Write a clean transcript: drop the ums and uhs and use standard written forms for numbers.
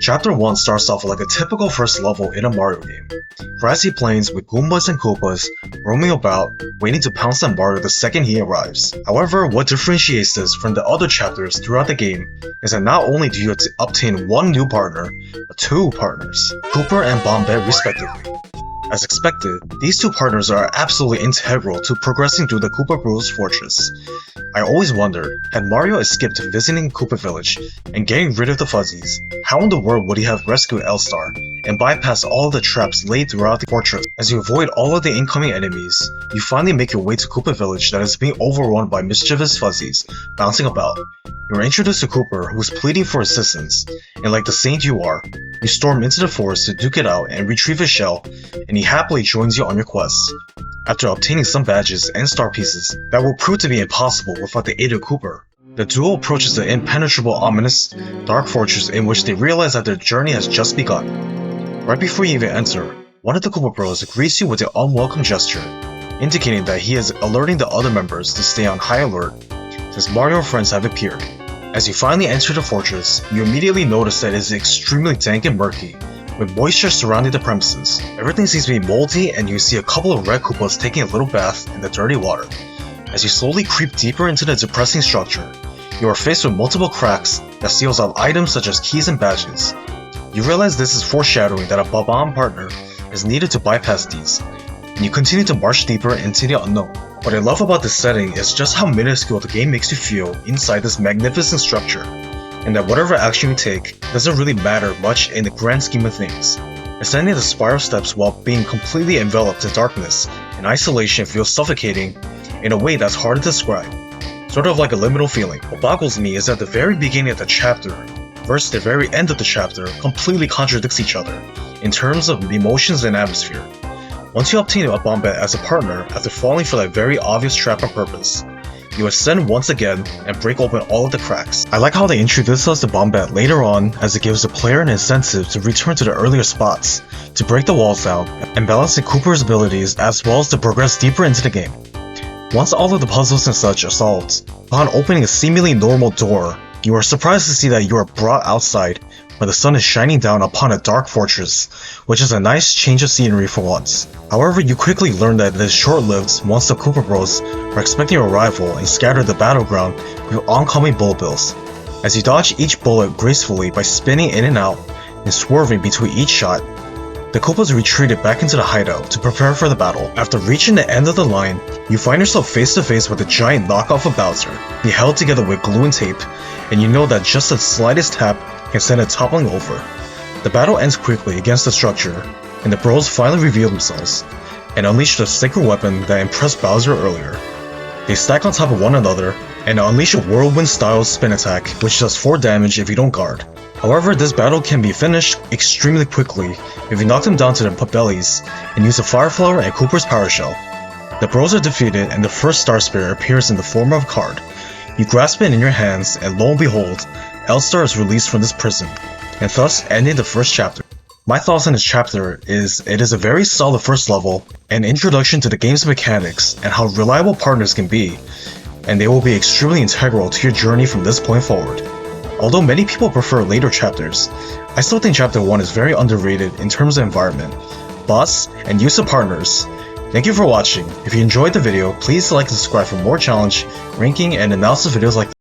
Chapter 1 starts off like a typical first level in a Mario game. Grassy plains with Goombas and Koopas roaming about, waiting to pounce on Mario the second he arrives. However, what differentiates this from the other chapters throughout the game is that not only do you obtain one new partner, but two partners, Kooper and Bombette respectively. As expected, these two partners are absolutely integral to progressing through the Koopa Bros fortress. I always wondered, had Mario escaped visiting Koopa Village and getting rid of the fuzzies, how in the world would he have rescued L-Star and bypassed all of the traps laid throughout the fortress? As you avoid all of the incoming enemies, you finally make your way to Koopa Village that is being overrun by mischievous fuzzies bouncing about. You're introduced to Kooper, who's pleading for assistance, and like the saint you are, you storm into the forest to duke it out and retrieve his shell, and he happily joins you on your quest. After obtaining some badges and star pieces that will prove to be impossible without the aid of Kooper, the duo approaches the impenetrable, ominous, dark fortress in which they realize that their journey has just begun. Right before you even enter, one of the Koopa Bros greets you with an unwelcome gesture, indicating that he is alerting the other members to stay on high alert since Mario and friends have appeared. As you finally enter the fortress, you immediately notice that it is extremely dank and murky, with moisture surrounding the premises. Everything seems to be moldy, and you see a couple of red Koopas taking a little bath in the dirty water. As you slowly creep deeper into the depressing structure, you are faced with multiple cracks that seals off items such as keys and badges. You realize this is foreshadowing that a Bob-omb partner is needed to bypass these, and you continue to march deeper into the unknown. What I love about this setting is just how minuscule the game makes you feel inside this magnificent structure, and that whatever action you take doesn't really matter much in the grand scheme of things. Ascending the spiral steps while being completely enveloped in darkness and isolation feels suffocating in a way that's hard to describe, sort of like a liminal feeling. What boggles me is that the very beginning of the chapter versus the very end of the chapter completely contradicts each other in terms of emotions and atmosphere. Once you obtain a Bombette as a partner after falling for that very obvious trap on purpose, you ascend once again and break open all of the cracks. I like how they introduce us to Bombette later on, as it gives the player an incentive to return to the earlier spots, to break the walls down, and balance the Kooper's abilities as well as to progress deeper into the game. Once all of the puzzles and such are solved, upon opening a seemingly normal door, you are surprised to see that you are brought outside where the sun is shining down upon a dark fortress, which is a nice change of scenery for once. However, you quickly learn that it is short-lived once the Koopa Bros are expecting your arrival and scatter the battleground with oncoming bullet bills. As you dodge each bullet gracefully by spinning in and out and swerving between each shot, the Koopas retreated back into the hideout to prepare for the battle. After reaching the end of the line, you find yourself face to face with a giant knockoff of Bowser, be held together with glue and tape, and you know that just the slightest tap can send it toppling over. The battle ends quickly against the structure, and the bros finally reveal themselves, and unleash the sacred weapon that impressed Bowser earlier. They stack on top of one another, and unleash a whirlwind-style spin attack, which does 4 damage if you don't guard. However, this battle can be finished extremely quickly if you knock them down to their bellies and use a Fire Flower and Kooper's Power Shell. The bros are defeated, and the first Star Spirit appears in the form of a card. You grasp it in your hands, and lo and behold, L-Star is released from this prison, and thus ending the first chapter. My thoughts on this chapter is it is a very solid first level, an introduction to the game's mechanics and how reliable partners can be, and they will be extremely integral to your journey from this point forward. Although many people prefer later chapters, I still think chapter 1 is very underrated in terms of environment, boss, and use of partners. Thank you for watching. If you enjoyed the video, please like and subscribe for more challenge, ranking, and analysis videos like this.